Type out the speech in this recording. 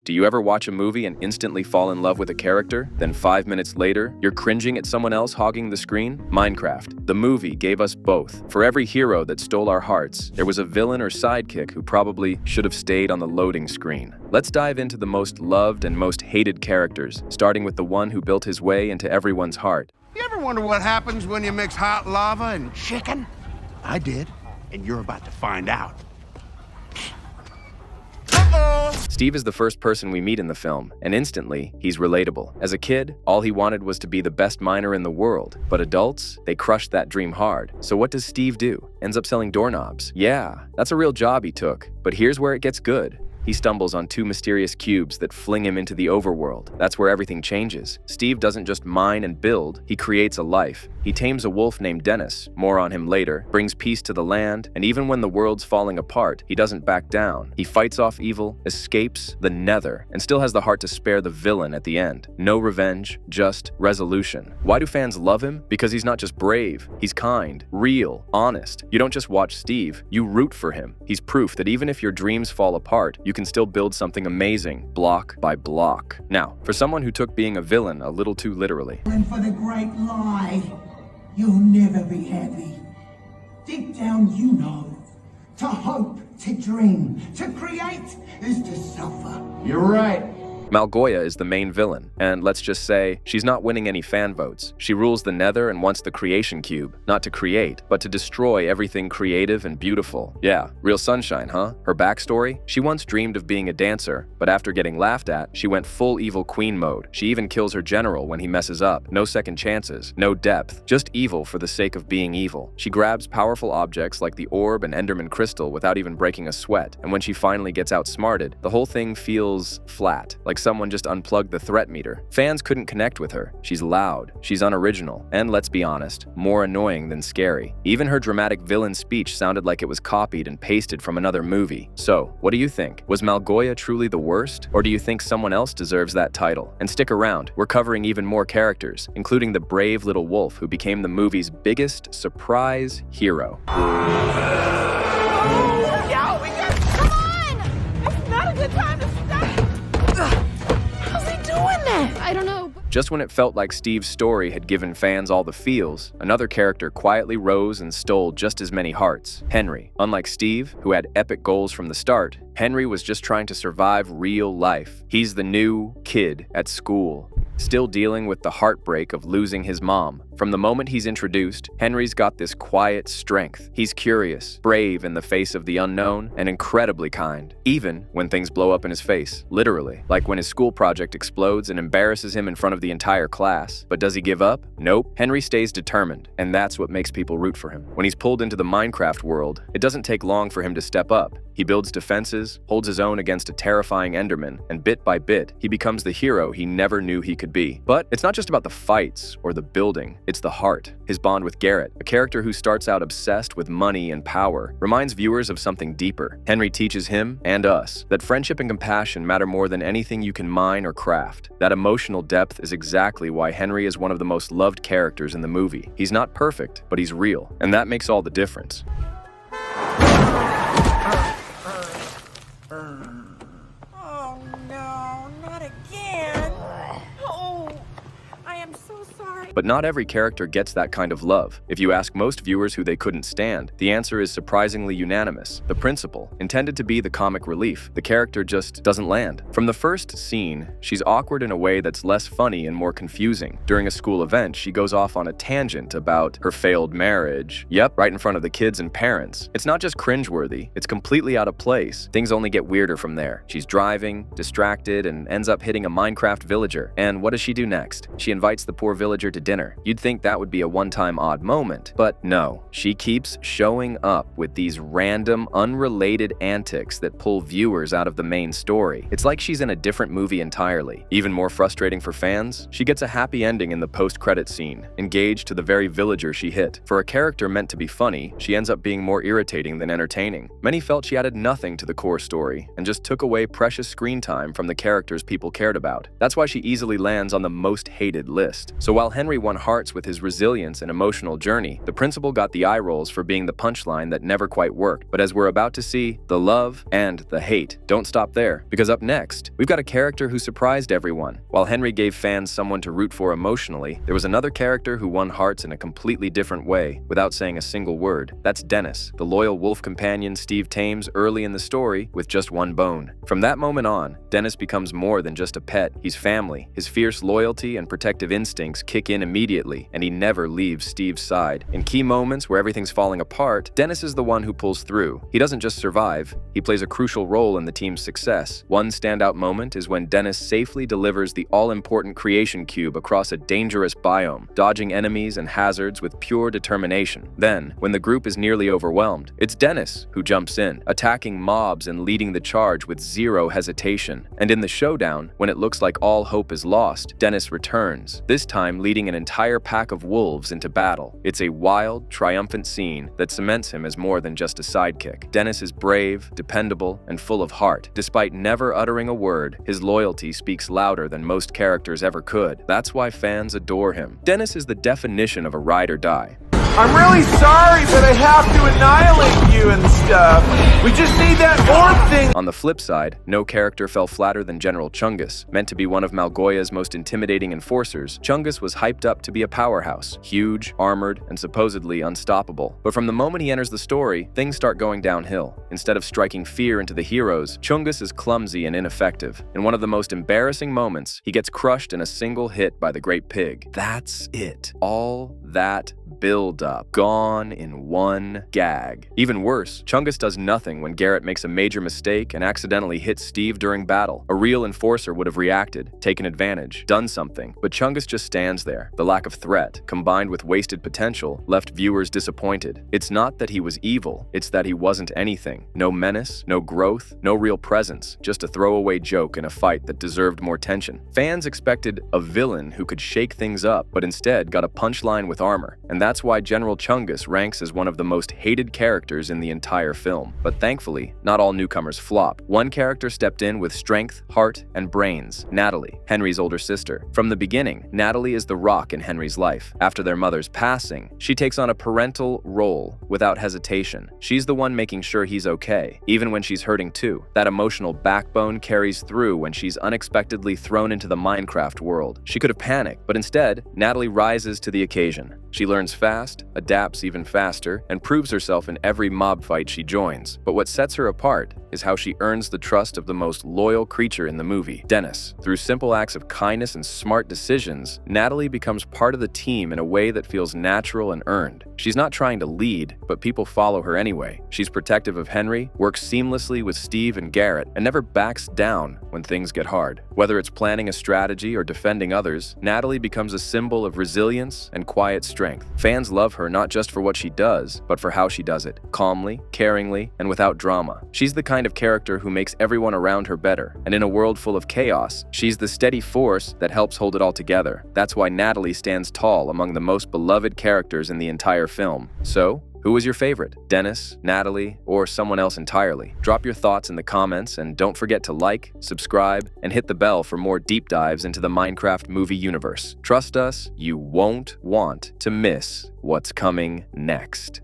Do you ever watch a movie and instantly fall in love with a character, then 5 minutes later, you're cringing at someone else hogging the screen? Minecraft, the movie, gave us both. For every hero that stole our hearts, there was a villain or sidekick who probably should have stayed on the loading screen. Let's dive into the most loved and most hated characters, starting with the one who built his way into everyone's heart. You ever wonder what happens when you mix hot lava and chicken? I did, and you're about to find out. Steve is the first person we meet in the film, and instantly, he's relatable. As a kid, all he wanted was to be the best miner in the world. But adults, they crushed that dream hard. So what does Steve do? Ends up selling doorknobs. Yeah, that's a real job he took. But here's where it gets good. He stumbles on two mysterious cubes that fling him into the overworld. That's where everything changes. Steve doesn't just mine and build, he creates a life. He tames a wolf named Dennis, more on him later, brings peace to the land, and even when the world's falling apart, he doesn't back down. He fights off evil, escapes the nether, and still has the heart to spare the villain at the end. No revenge, just resolution. Why do fans love him? Because he's not just brave, he's kind, real, honest. You don't just watch Steve, you root for him. He's proof that even if your dreams fall apart, you can still build something amazing, block by block. Now, for someone who took being a villain a little too literally. And for the great lie, you'll never be happy. Deep down you know, to hope, to dream, to create is to suffer. You're right. Goya is the main villain, and let's just say, she's not winning any fan votes. She rules the nether and wants the creation cube, not to create, but to destroy everything creative and beautiful. Yeah, real sunshine, huh? Her backstory? She once dreamed of being a dancer, but after getting laughed at, she went full evil queen mode. She even kills her general when he messes up. No second chances, no depth, just evil for the sake of being evil. She grabs powerful objects like the orb and Enderman crystal without even breaking a sweat, and when she finally gets outsmarted, the whole thing feels flat, like someone just unplugged the threat meter. Fans couldn't connect with her. She's loud, she's unoriginal, and let's be honest, more annoying than scary. Even her dramatic villain speech sounded like it was copied and pasted from another movie. So, what do you think? Was Goya truly the worst? Or do you think someone else deserves that title? And stick around, we're covering even more characters, including the brave little wolf who became the movie's biggest surprise hero. Yeah, we got. Come on! It's not a good time to stop. How's he doing that? I don't know. Just when it felt like Steve's story had given fans all the feels, another character quietly rose and stole just as many hearts: Henry. Unlike Steve, who had epic goals from the start, Henry was just trying to survive real life. He's the new kid at school, still dealing with the heartbreak of losing his mom. From the moment he's introduced, Henry's got this quiet strength. He's curious, brave in the face of the unknown, and incredibly kind, even when things blow up in his face, literally. Like when his school project explodes and embarrasses him in front of the entire class. But does he give up? Nope. Henry stays determined, and that's what makes people root for him. When he's pulled into the Minecraft world, it doesn't take long for him to step up. He builds defenses, holds his own against a terrifying Enderman, and bit by bit, he becomes the hero he never knew he could be. But it's not just about the fights or the building, it's the heart. His bond with Garrett, a character who starts out obsessed with money and power, reminds viewers of something deeper. Henry teaches him, and us, that friendship and compassion matter more than anything you can mine or craft. That emotional depth is exactly why Henry is one of the most loved characters in the movie. He's not perfect, but he's real, and that makes all the difference. Oh no, not again. Oh, I am so sorry. But not every character gets that kind of love. If you ask most viewers who they couldn't stand, the answer is surprisingly unanimous. The principal, intended to be the comic relief, the character just doesn't land. From the first scene, she's awkward in a way that's less funny and more confusing. During a school event, she goes off on a tangent about her failed marriage. Yep, right in front of the kids and parents. It's not just cringeworthy, it's completely out of place. Things only get weirder from there. She's driving, distracted, and ends up hitting a Minecraft villager. And what does she do next? She invites the poor villager to dinner. You'd think that would be a one-time odd moment, but no. She keeps showing up with these random, unrelated antics that pull viewers out of the main story. It's like she's in a different movie entirely. Even more frustrating for fans, she gets a happy ending in the post-credit scene, engaged to the very villager she hit. For a character meant to be funny, she ends up being more irritating than entertaining. Many felt she added nothing to the core story, and just took away precious screen time from the characters people cared about. That's why she easily lands on the most hated list. So while Henry Henry won hearts with his resilience and emotional journey, the principal got the eye rolls for being the punchline that never quite worked. But as we're about to see, the love and the hate don't stop there, because up next, we've got a character who surprised everyone. While Henry gave fans someone to root for emotionally, there was another character who won hearts in a completely different way, without saying a single word. That's Dennis, the loyal wolf companion Steve tames early in the story with just one bone. From that moment on, Dennis becomes more than just a pet. He's family. His fierce loyalty and protective instincts kick in immediately, and he never leaves Steve's side. In key moments where everything's falling apart, Dennis is the one who pulls through. He doesn't just survive, he plays a crucial role in the team's success. One standout moment is when Dennis safely delivers the all-important creation cube across a dangerous biome, dodging enemies and hazards with pure determination. Then, when the group is nearly overwhelmed, it's Dennis who jumps in, attacking mobs and leading the charge with zero hesitation. And in the showdown, when it looks like all hope is lost, Dennis returns, this time leading an entire pack of wolves into battle. It's a wild, triumphant scene that cements him as more than just a sidekick. Dennis is brave, dependable, and full of heart. Despite never uttering a word, his loyalty speaks louder than most characters ever could. That's why fans adore him. Dennis is the definition of a ride or die. I'm really sorry, but I have to annihilate you and stuff. We just need that orb thing. On the flip side, no character fell flatter than General Chungus. Meant to be one of Goya's most intimidating enforcers, Chungus was hyped up to be a powerhouse, huge, armored, and supposedly unstoppable. But from the moment he enters the story, things start going downhill. Instead of striking fear into the heroes, Chungus is clumsy and ineffective. In one of the most embarrassing moments, he gets crushed in a single hit by the Great Pig. That's it. All that build-up, gone in one gag. Even worse, Chungus does nothing when Garrett makes a major mistake and accidentally hits Steve during battle. A real enforcer would have reacted, taken advantage, done something, but Chungus just stands there. The lack of threat, combined with wasted potential, left viewers disappointed. It's not that he was evil, it's that he wasn't anything. No menace, no growth, no real presence, just a throwaway joke in a fight that deserved more tension. Fans expected a villain who could shake things up, but instead got a punchline with armor, and that's why General Chungus ranks as one of the most hated characters in the entire film. But thankfully, not all newcomers flop. One character stepped in with strength, heart, and brains: Natalie, Henry's older sister. From the beginning, Natalie is the rock in Henry's life. After their mother's passing, she takes on a parental role without hesitation. She's the one making sure he's okay, even when she's hurting too. That emotional backbone carries through when she's unexpectedly thrown into the Minecraft world. She could have panicked, but instead, Natalie rises to the occasion. She learns fast, adapts even faster, and proves herself in every mob fight she joins. But what sets her apart is how she earns the trust of the most loyal creature in the movie, Dennis. Through simple acts of kindness and smart decisions, Natalie becomes part of the team in a way that feels natural and earned. She's not trying to lead, but people follow her anyway. She's protective of Henry, works seamlessly with Steve and Garrett, and never backs down when things get hard. Whether it's planning a strategy or defending others, Natalie becomes a symbol of resilience and quiet strength. Fans love her not just for what she does, but for how she does it, calmly, caringly, and without drama. She's the kind of character who makes everyone around her better, and in a world full of chaos, she's the steady force that helps hold it all together. That's why Natalie stands tall among the most beloved characters in the entire film. So, who was your favorite? Dennis, Natalie, or someone else entirely? Drop your thoughts in the comments, and don't forget to like, subscribe, and hit the bell for more deep dives into the Minecraft movie universe. Trust us, you won't want to miss what's coming next.